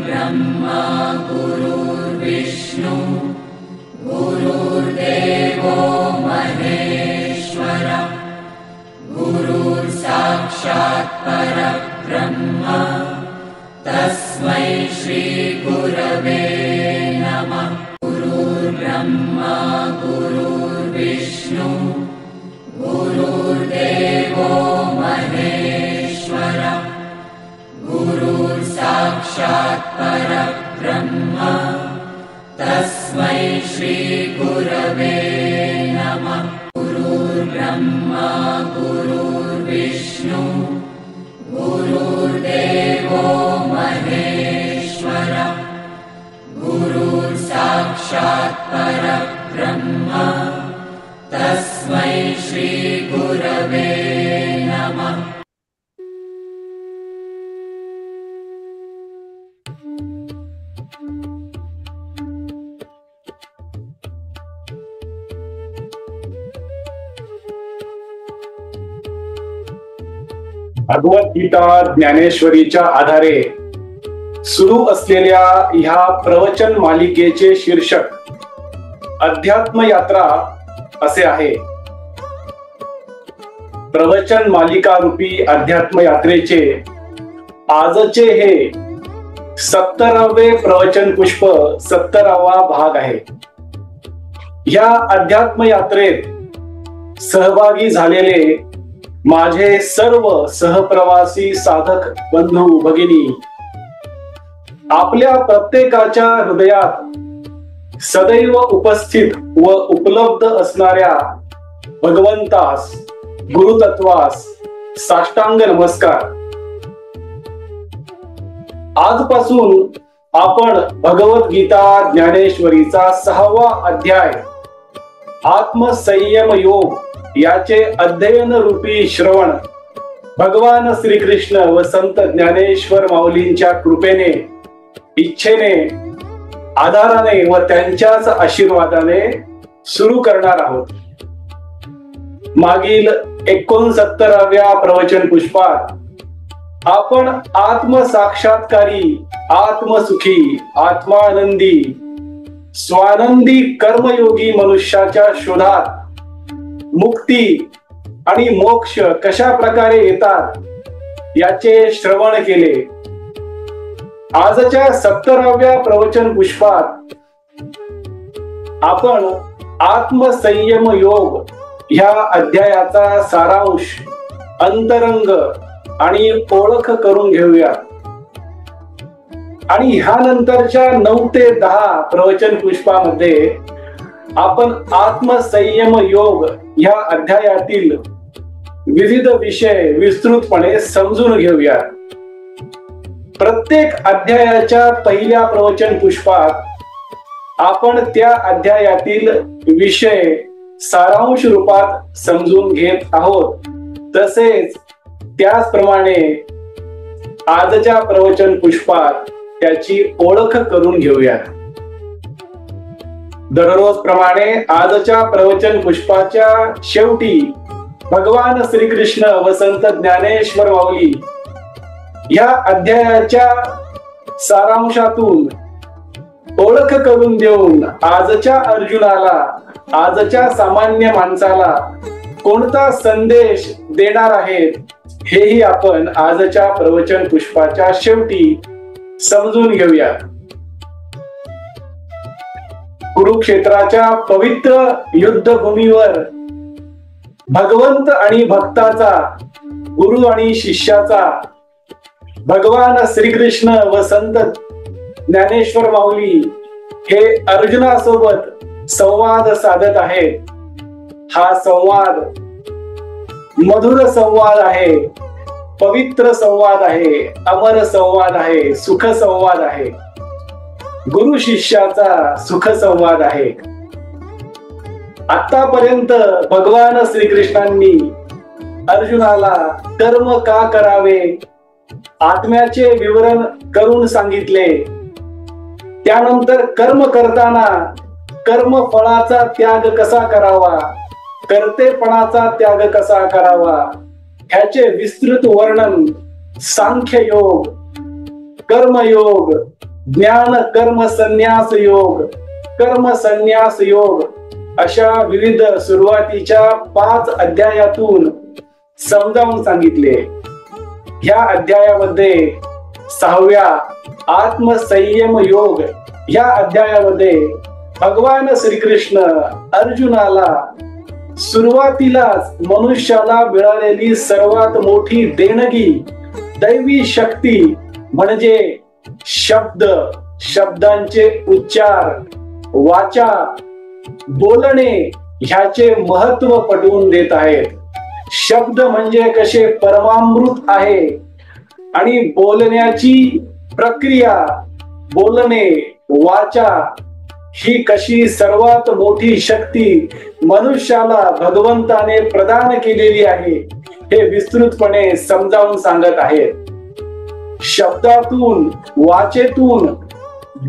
ब्रह्मा गुरुर्विष्णु गुरुर्देवो महेश्वर गुरुर्साक्षात् परब्रह्म तस्मै श्री गुरवे नमः। गुरुर्ब्रह्मा गुरुर्विष्णु गुरुर्देवो महेश्वर गुरुर्साक्षात् परब्रह्म तस्मै श्री गुरवे नमः। गुरुर्ब्रह्मा गुरुर्विष्णु गुरुर्देवो महेश्वर गुरुर्साक्षात् परब्रह्म तस्मै श्री गुरवे नमः। भगवद्गीता ज्ञानेश्वरीच्या आधारे सुरू असलेल्या ह्या प्रवचन मालिकेचे शीर्षक अध्यात्म यात्रा असे आहे। प्रवचन मालिका रूपी अध्यात्म यात्रेचे आजचे हे 70वे प्रवचन पुष्प 70वा भाग आहे। या अध्यात्म यात्रेत सहभागी झालेले माझे सर्व सहप्रवासी साधक बंधू भगिनी, आपल्या प्रत्येकाच्या हृदयात सदैव उपस्थित व उपलब्ध असणाऱ्या भगवंतास, गुरुतत्वास साष्टांग नमस्कार। आजपासून आपण भगवद्गीता ज्ञानेश्वरीचा 6वा अध्याय आत्मसंयम योग याचे अध्ययन रूपी श्रवण भगवान श्रीकृष्ण व संत ज्ञानेश्वर माऊलींच्या कृपेने, इच्छेने, आधाराने व त्यांच्याच आशीर्वादाने सुरू करणार आहोत। मागील 69व्या प्रवचन पुष्पात आपण आत्मसाक्षात्कारी, आत्मसुखी, आत्मानंदी, स्वानंदी कर्मयोगी मनुष्याच्या शोधात मुक्ती आणि मोक्ष कशा प्रकारे येतात याचे श्रवण केले। आजच्या 70व्या प्रवचन पुष्पात आपण आत्मसंयम योग ह्या अध्यायाचा सारांश, अंतरंग आणि ओळख करून घेऊया। आणि ह्यानंतरच्या 9 ते 10 प्रवचन पुष्पामध्ये आपण आत्मसंयम योग ह्या अध्यायातील विविध विषय विस्तृतपणे समजून घेऊया। प्रत्येक अध्यायाच्या पहिल्या प्रवचन पुष्पात आपण त्या अध्यायातील विषय सारांश रूपात समजून घेत आहोत। तसेच त्याचप्रमाणे आजच्या प्रवचन पुष्पात त्याची ओळख करून घेऊया। दररोज प्रमाणे आजच्या प्रवचन पुष्पाच्या शेवटी भगवान श्रीकृष्ण व संत ज्ञानेश्वर माऊली या अध्यायाच्या सारांशातून ओळख करून देऊन आजच्या अर्जुनाला, आजच्या सामान्य माणसाला कोणता संदेश देणार आहेत हेही आपण आजच्या प्रवचन पुष्पाच्या शेवटी समजून घेऊया। कुरुक्षेत्राच्या पवित्र युद्धभूमीवर भगवंत आणि भक्ताचा, गुरु आणि शिष्याचा, भगवान श्रीकृष्ण व संत ज्ञानेश्वर माऊली हे अर्जुनासोबत संवाद साधत आहेत। हा संवाद मधुर संवाद आहे, पवित्र संवाद आहे, अमर संवाद आहे, सुख संवाद आहे, गुरु शिष्याचा सुख संवाद आहे। आतापर्यंत भगवान श्रीकृष्णांनी अर्जुनाला कर्म का करावे आत्म्याचे विवरण करून सांगितले। त्यानंतर कर्म करताना कर्म फळाचा त्याग कसा करावा, कर्तेपणाचा त्याग कसा करावा ह्याचे विस्तृत वर्णन सांख्य योग, कर्मयोग, ज्ञान कर्म संन्यास योग, कर्म संन्यास योग अशा विविध सुरुवातीच्या 5 अध्यायातून समजावून सांगितले. या अध्यायामध्ये 6व्या आत्मसंयम योग या अध्यायामध्ये भगवान श्रीकृष्ण अर्जुनाला सुरुवातीलाच मनुष्याला मिळालेली सर्वात मोठी देणगी दैवी शक्ती म्हणजे शब्द, शब्दांचे उच्चार, वाचा, बोलणे ह्याचे महत्व पटवून देत आहेत. शब्द म्हणजे कसे परमामृत आहे आणि बोलण्याची प्रक्रिया, बोलणे, वाचा ही कशी सर्वात मोठी शक्ती मनुष्याला भगवंताने प्रदान केलेली आहे हे विस्तृतपणे समजावून सांगत आहेत. शब्दातून, वाचेतून,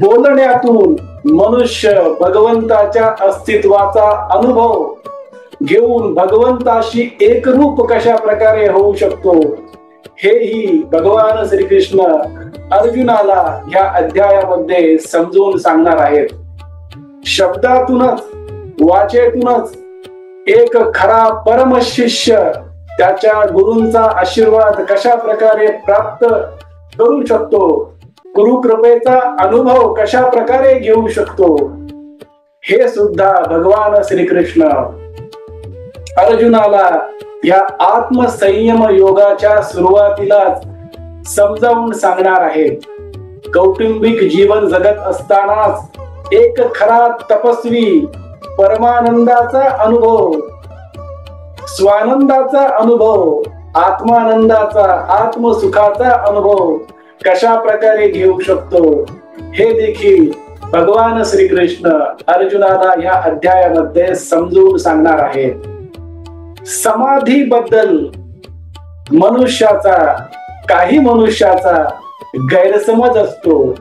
बोलण्यातून मनुष्य भगवंताच्या अस्तित्वाचा अनुभव घेऊन भगवंताशी एकरूप कशा प्रकारे होऊ शकतो हेही भगवान श्रीकृष्ण अर्जुनाला या अध्यायामध्ये समजून सांगणार आहेत. शब्दातूनच, वाचेतूनच एक खरा परम शिष्य त्याच्या गुरूंचा आशीर्वाद कशा प्रकारे प्राप्त करू शकतो, गुरुकृपेचा अनुभव कशा प्रकारे घेऊ शकतो हे सुद्धा भगवान श्रीकृष्ण अर्जुनाला या आत्मसंयम योगाच्या सुरुवातीलाच समजावून सांगणार आहेत. कौटुंबिक जीवन जगत असतानाच एक खरा तपस्वी परमानंदाचा अनुभव, स्वानंदाचा अनुभव, आत्मानंदाचा, आत्मसुखाचा अनुभव कशा प्रकारे घेऊ शकतो हे देखील भगवान श्रीकृष्ण अर्जुनाला या अध्यायामध्ये समजून सांगणार आहेत. समाधीबद्दल काही मनुष्याचा गैरसमज असतो.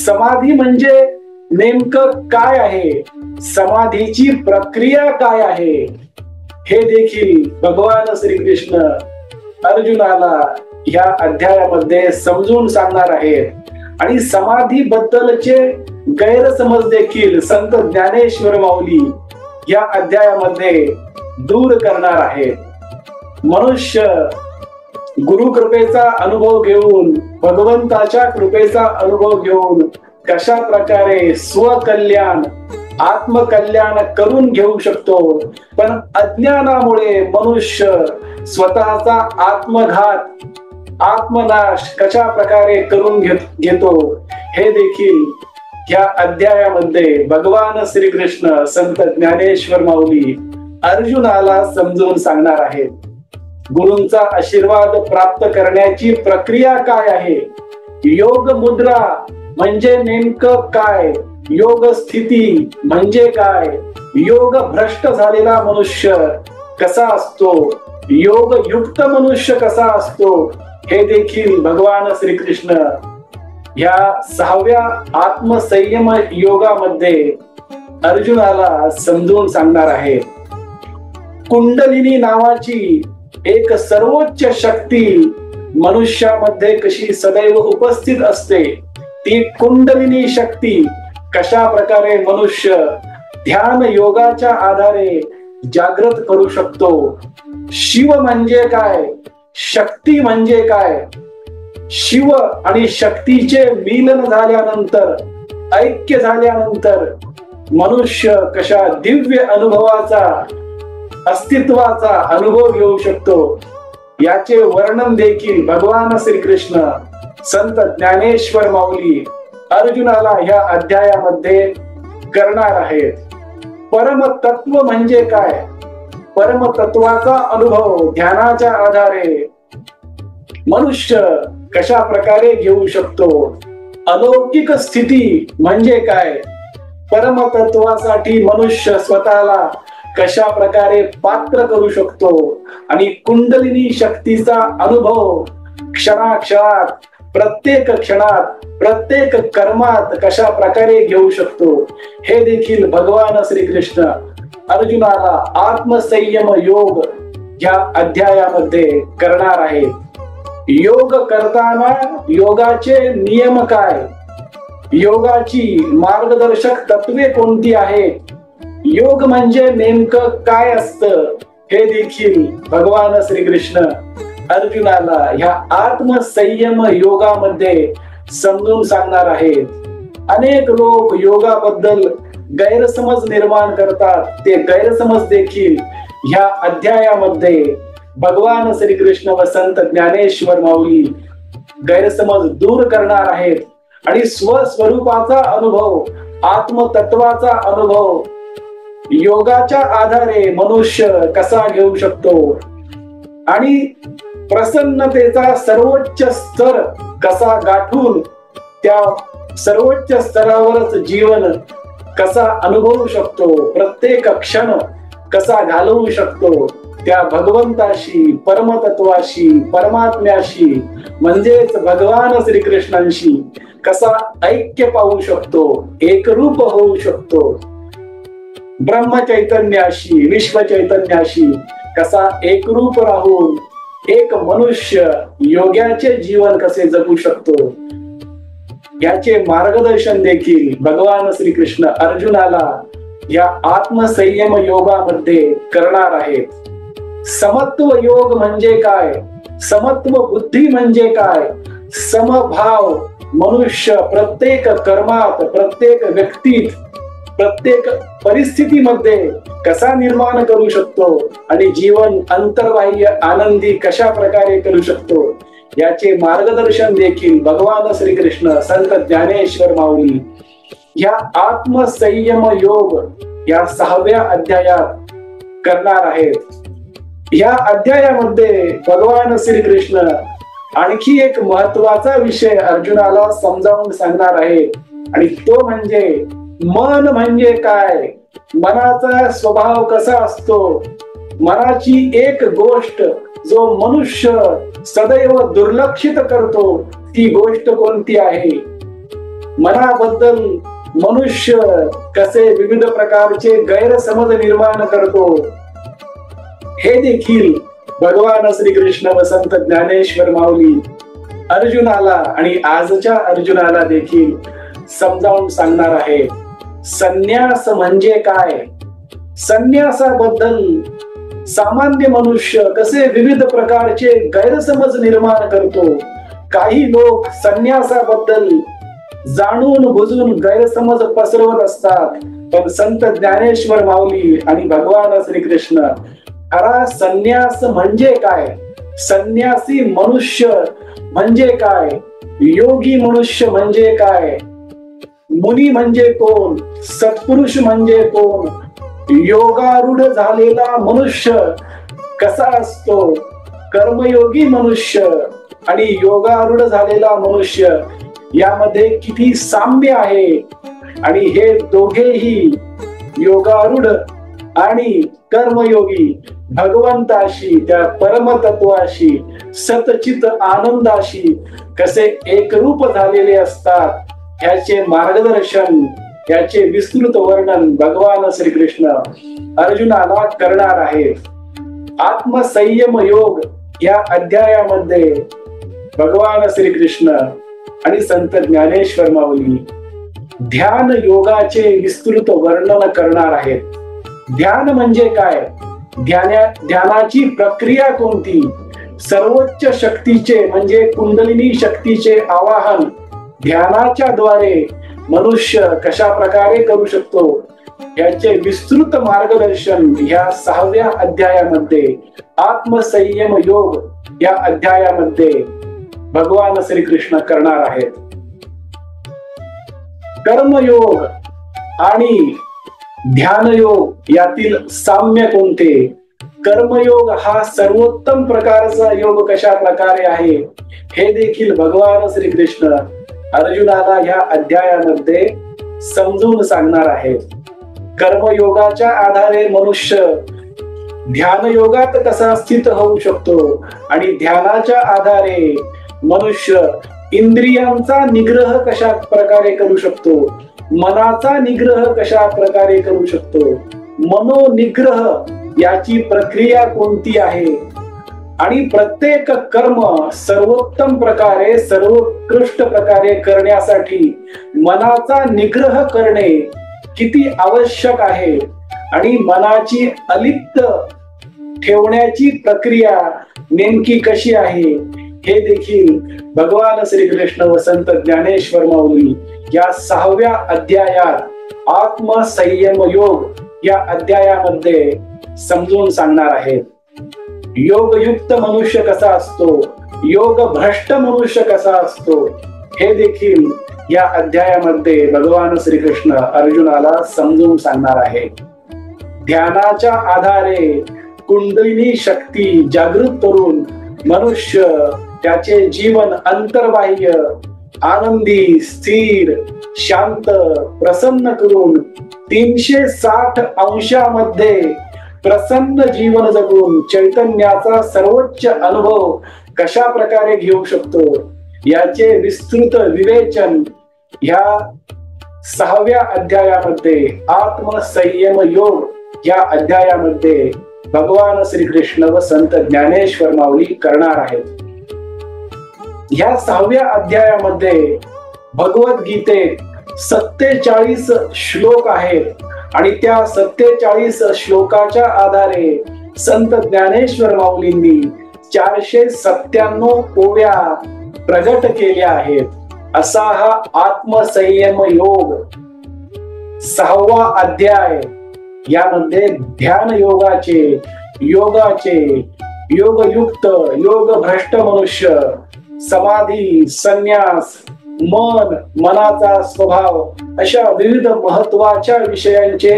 समाधी म्हणजे नेमकं काय आहे, समाधीची प्रक्रिया काय आहे हे देखील भगवान श्रीकृष्ण अर्जुनाला या अध्यायामध्ये समजून सांगणार आहेत. आणि समाधी बद्दलचे गैरसमज देखील संत ज्ञानेश्वर माऊली या अध्यायामध्ये दूर करणार आहेत. मनुष्य गुरु कृपेचा अनुभव घेऊन, भगवंताच्या कृपेचा अनुभव घेऊन कशा प्रकारे स्वकल्याण, आत्मकल्याण करून घेऊ शकतो. पण अज्ञानामुळे मनुष्य स्वतःचा आत्मघात, आत्मनाश कशा प्रकारे करून घेतो हे देखील या अध्यायामध्ये भगवान श्रीकृष्ण संत ज्ञानेश्वर माऊली अर्जुनाला समजून सांगणार आहेत. गुरूंचा आशीर्वाद प्राप्त करण्याची प्रक्रिया काय आहे, योग मुद्रा म्हणजे नेमकं काय, योग स्थिती म्हणजे काय, योग भ्रष्ट झालेला मनुष्य कसा असतो, योग युक्त मनुष्य कसा असतो हे देखील भगवान श्रीकृष्ण या 6व्या आत्मसंयम योगामध्ये अर्जुनाला समजून सांगणार आहे. कुंडलिनी नावाची एक सर्वोच्च शक्ती मनुष्यामध्ये कशी सदैव उपस्थित असते, ती कुंडलिनी शक्ती कशा प्रकारे मनुष्य ध्यान योगाच्या आधारे जागृत करू शकतो. शिव म्हणजे काय, शक्ती म्हणजे काय, शिव आणि शक्तीचे मिलन झाल्यानंतर, ऐक्य झाल्यानंतर मनुष्य कशा दिव्य अनुभवाचा, अस्तित्वाचा अनुभव घेऊ शकतो याचे वर्णन देखील भगवान श्रीकृष्ण संत ज्ञानेश्वर माऊली अर्जुनाला या अध्यायामध्ये करणार आहेत. परमतत्व म्हणजे काय, परमतत्वाचा अनुभव ध्यानाच्या आधारे मनुष्य कशा प्रकारे घेऊ शकतो. अलौकिक स्थिती म्हणजे काय, परमतत्वासाठी मनुष्य स्वतःला कशा प्रकारे पात्र करू शकतो. आणि कुंडलिनी शक्तीचा अनुभव क्षणाक्षणात, प्रत्येक क्षणात, प्रत्येक कर्मात कशा प्रकारे घेऊ शकतो हे देखील भगवान श्रीकृष्ण अर्जुनाला आत्मसंयम योग या अध्यायामध्ये करणार आहे. योग करताना योगाचे नियम काय, योगाची मार्गदर्शक तत्वे कोणती आहेत, योग म्हणजे नेमकं काय असतं, हे देखील भगवान श्रीकृष्ण अर्जुनाला ह्या आत्मसंयम योगामध्ये समजून सांगणार आहेत. अनेक लोक योगाबद्दल गैरसमज निर्माण करतात. ते गैरसमज देखील ह्या अध्यायामध्ये भगवान श्रीकृष्ण व संत ज्ञानेश्वर माऊली गैरसमज दूर करणार आहेत आणि स्वस्वरूपाचा अनुभव, आत्मतत्वाचा अनुभव योगाच्या आधारे मनुष्य कसा घेऊ शकतो आणि प्रसन्नतेचा सर्वोच्च स्तर कसा गाठून त्या सर्वोच्च स्तरावरच जीवन कसा अनुभवू शकतो, प्रत्येक क्षण कसा घालवू शकतो, त्या भगवंताशी, परमतत्वाशी, परमात्म्याशी म्हणजेच भगवान श्रीकृष्णांशी कसा ऐक्य पाहू शकतो, एकरूप होऊ शकतो, ब्रह्म चैतन्याशी, विश्व चैतन्याशी कसा एकरूप राहून एक मनुष्य योग्याचे जीवन कसे जगू शकतो, याचे मार्गदर्शन देखील भगवान श्रीकृष्ण अर्जुनाला या आत्मसंयम योगामध्ये करणार आहेत. समत्व योग म्हणजे काय, समत्व बुद्धी म्हणजे काय, समभाव मनुष्य प्रत्येक कर्मात, प्रत्येक व्यक्तीत, प्रत्येक परिस्थितीमध्ये कसा निर्माण करू शकतो आणि जीवन अंतर्बाह्य आनंदी कशा प्रकारे करू शकतो, याचे मार्गदर्शन देखील भगवान श्रीकृष्ण संत ज्ञानेश्वर माऊली या आत्मसंयम योग या 6व्या अध्यायात करणार आहेत. या अध्यायामध्ये भगवान श्रीकृष्ण आणखी एक महत्वाचा विषय अर्जुनाला समजावून सांगणार आहे आणि तो म्हणजे मन म्हणजे काय, मनाचा स्वभाव कसा असतो, मनाची एक गोष्ट जो मनुष्य सदैव दुर्लक्षित करतो ती गोष्ट कोणती आहे, मनाबद्दल मनुष्य कसे विविध प्रकारचे गैरसमज निर्माण करतो, हे देखील भगवान श्रीकृष्ण व संत ज्ञानेश्वर माऊली अर्जुनाला आणि आजच्या अर्जुनाला देखील समजावून सांगणार आहे. संन्यास म्हणजे काय, संन्यासाबद्दल सामान्य मनुष्य कसे विविध प्रकारचे गैरसमज निर्माण करतो. काही लोक संन्यासाबद्दल जाणून बुजून गैरसमज पसरवत असतात, पण संत ज्ञानेश्वर माऊली आणि भगवान श्रीकृष्ण खरा संन्यास म्हणजे काय, संन्यासी मनुष्य म्हणजे काय, योगी मनुष्य म्हणजे काय, मुनी म्हणजे कोण, सत्पुरुष म्हणजे कोण, योगारूढ झालेला मनुष्य कसा असतो, कर्मयोगी मनुष्य आणि योगारूढ झालेला मनुष्य यामध्ये किती साम्य आहे आणि हे दोघेही योगारूढ आणि कर्मयोगी भगवंताशी, त्या परमतत्वाशी, सतचित आनंदाशी कसे एकरूप झालेले असतात, ह्याचे मार्गदर्शन, याचे विस्तृत वर्णन भगवान श्रीकृष्ण अर्जुनाला करणार आहे. आत्मसंयम योग या अध्यायामध्ये भगवान श्रीकृष्ण आणि संत ज्ञानेश्वर माऊली ध्यान योगाचे विस्तृत वर्णन करणार आहेत. ध्यान म्हणजे काय, ध्यानाची प्रक्रिया कोणती, सर्वोच्च शक्तीचे म्हणजे कुंडलिनी शक्तीचे आवाहन ध्यानाच्या द्वारे मनुष्य कशा प्रकारे करू शकतो, याचे विस्तृत मार्गदर्शन या 6व्या अध्यायामध्ये, आत्मसंयम योग या अध्यायामध्ये भगवान श्रीकृष्ण करणार आहेत. कर्मयोग आणि ध्यानयोग यातील साम्य कोणते, कर्मयोग हा सर्वोत्तम प्रकारचा योग कशा प्रकारे आहे, हे देखील भगवान श्रीकृष्ण अर्जुनाला या अध्यायामध्ये समजून सांगणार आहेत. कर्मयोगाच्या आधारे मनुष्य ध्यानयोगात कसा स्थित होऊ शकतो आणि ध्यानाच्या आधारे मनुष्य इंद्रियांचा निग्रह कशा प्रकारे करू शकतो, मनाचा निग्रह कशा प्रकारे करू शकतो, मनोनिग्रह याची प्रक्रिया कोणती आहे, आणि प्रत्येक कर्म सर्वोत्तम प्रकारे सर्वोत्कृष्ट प्रकारे करण्यासाठी मनाचा निग्रह करणे किती आवश्यक आहे आणि मनाची अलिप्त ठेवण्याची प्रक्रिया नेमकी कशी आहे हे देखील भगवान श्रीकृष्ण व संत ज्ञानेश्वर माऊली या 6व्या अध्यायात आत्मसंयम योग या अध्यायामध्ये समजून सांगणार आहेत. योगयुक्त मनुष्य कसा असतो, योग भ्रष्ट मनुष्य कसा असतो हे देखील या अध्यायामध्ये भगवान श्रीकृष्ण अर्जुनाला समजून सांगणार आहे. ध्यानाच्या आधारे कुंडलिनी शक्ती जागृत करून मनुष्य त्याचे जीवन अंतर्बाह्य आनंदी स्थिर शांत प्रसन्न करून 360 अंशामध्ये प्रसन्न जीवन जगून चैतन्याचा सर्वोच्च अनुभव कशा प्रकारे घेऊ शकतो याचे विस्तृत विवेचन ह्या 6व्या अध्यायामध्ये आत्मसंयम योग या अध्यायामध्ये भगवान श्रीकृष्ण व संत ज्ञानेश्वर माऊली करणार आहेत. ह्या 6व्या अध्यायामध्ये भगवद्गीतेत 47 श्लोक आहेत आणि त्या 47 श्लोकाच्या आधारे संत ज्ञानेश्वर माऊलींनी 497 ओव्या प्रगट केल्या आहेत. असा हा आत्मसंयम योग 6वा अध्याय. यामध्ये ध्यान योगाचे योगयुक्त योग भ्रष्ट मनुष्य समाधी संन्यास मनाचा स्वभाव अशा विविध महत्वाच्या विषयांचे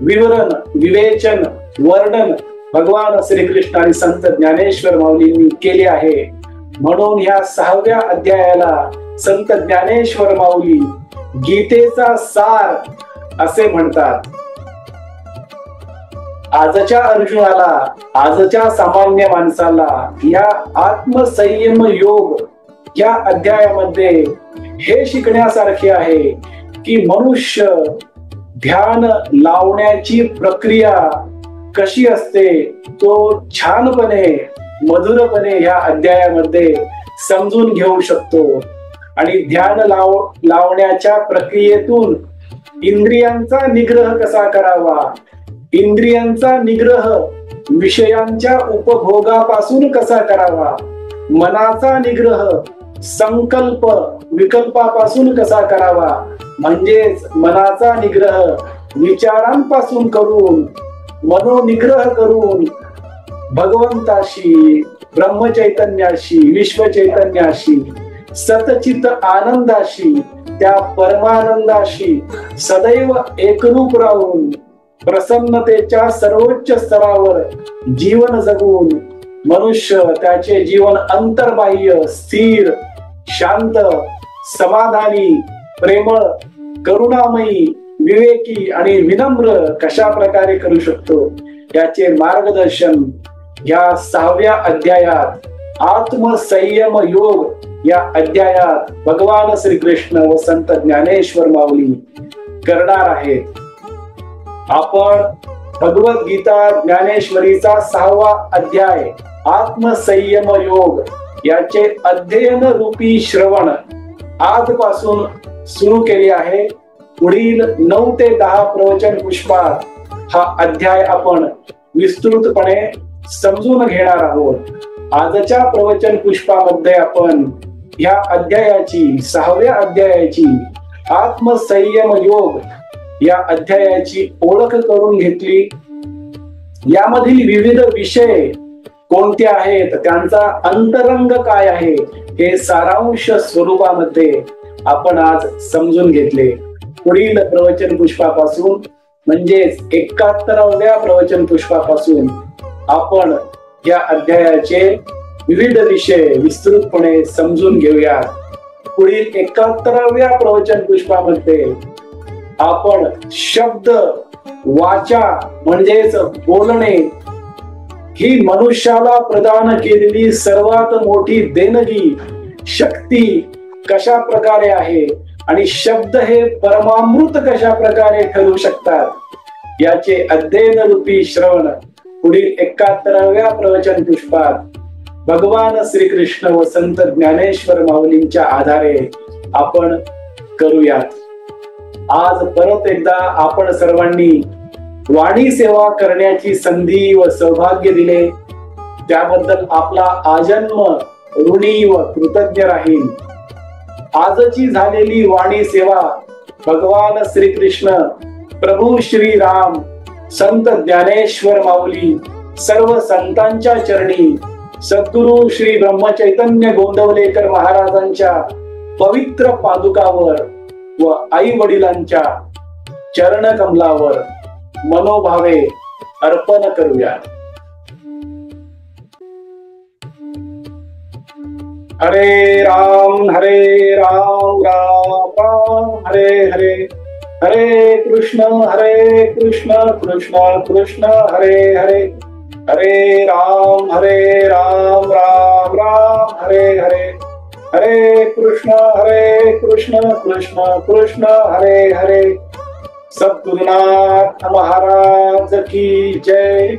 विवरण विवेचन वर्णन भगवान श्रीकृष्ण आणि संत ज्ञानेश्वर माऊलींनी केले आहे. म्हणून ह्या 6व्या अध्यायाला संत ज्ञानेश्वर माऊली गीतेचा सार असे म्हणतात. आजच्या अर्जुनाला आजच्या सामान्य माणसाला या आत्मसंयम योग या अध्यायामध्ये हे शिकण्यासारखे आहे की मनुष्य ध्यान लावण्याची प्रक्रिया कशी असते तो छानपणे मधुरपणे या अध्यायामध्ये समजून घेऊ शकतो. आणि ध्यान लावण्याच्या प्रक्रियेतून इंद्रियांचा निग्रह कसा करावा, इंद्रियांचा निग्रह विषयांच्या उपभोगापासून कसा करावा, मनाचा निग्रह संकल्प विकल्पापासून कसा करावा, म्हणजेच मनाचा निग्रह विचारांपासून करून मनोनिग्रह करून भगवंताशी ब्रह्मचैतन्याशी विश्वचैतन्याशी सतचित आनंदाशी त्या परमानंदाशी सदैव एकरूप राहून प्रसन्नतेच्या सर्वोच्च स्तरावर जीवन जगून मनुष्य त्याचे जीवन अंतर्बाह्य स्थिर शांत समाधानी प्रेमळ करुणामयी विवेकी आणि विनम्र कशा प्रकारे करू शकतो याचे मार्गदर्शन या 6व्या अध्यायात आत्मसंयम योग या अध्यायात भगवान श्रीकृष्ण व संत ज्ञानेश्वर माऊली करणार आहेत. आपण भगवद्गीता ज्ञानेश्वरीचा 6वा अध्याय आत्मसंयम योग याचे अध्ययन रूपी श्रवण आजपासून सुरू केले आहे. पुढील 9 ते 10 प्रवचन पुष्पात हा अध्याय आपण विस्तृतपणे समजून घेणार आहोत. आजच्या प्रवचन पुष्पामध्ये आपण या अध्यायाची 6व्या अध्यायाची आत्मसंयम योग या अध्यायाची ओळख करून घेतली. यामधील विविध विषय कोणते आहेत, त्यांचा अंतरंग काय आहे हे सारांश स्वरूपामध्ये आपण आज समजून घेतले. पुढील प्रवचन पुष्पापासून म्हणजेच 71व्या प्रवचन पुष्पापासून आपण या अध्यायाचे विविध विषय विस्तृतपणे समजून घेऊया. पुढील 71व्या प्रवचन पुष्पामध्ये आपण शब्द वाचा म्हणजेच बोलणे ही मनुष्याला प्रदान केलेली सर्वात मोठी देणगी शक्ती कशा प्रकारे आहे आणि शब्द हे परमामृत कशा प्रकारे ठरू शकतात याचे अध्ययन रूपी श्रवण पुढील 71व्या प्रवचन पुष्पात भगवान श्रीकृष्ण व संत ज्ञानेश्वर माऊलींच्या आधारे आपण करूयात. आज परत एकदा आपण सर्वांनी वाणी सेवा करण्याची संधी व सौभाग्य दिले त्याबद्दल आपला आजन्म ऋणी व कृतज्ञ राहील. आजची झालेली वाणी सेवा भगवान श्रीकृष्ण, प्रभू श्री राम, संत ज्ञानेश्वर माऊली, सर्व संतांच्या चरणी, सद्गुरु श्री ब्रह्मचैतन्य गोंदवलेकर महाराजांच्या पवित्र पादुकावर व आई वडिलांच्या चरण कमलावर मनोभावे अर्पण करूया. हरे राम राम राम हरे हरे, हरे कृष्ण कृष्ण कृष्ण हरे हरे, हरे राम राम राम हरे हरे, हरे कृष्ण कृष्ण कृष्ण हरे हरे. सद्गुरुनाथ महाराज की जय.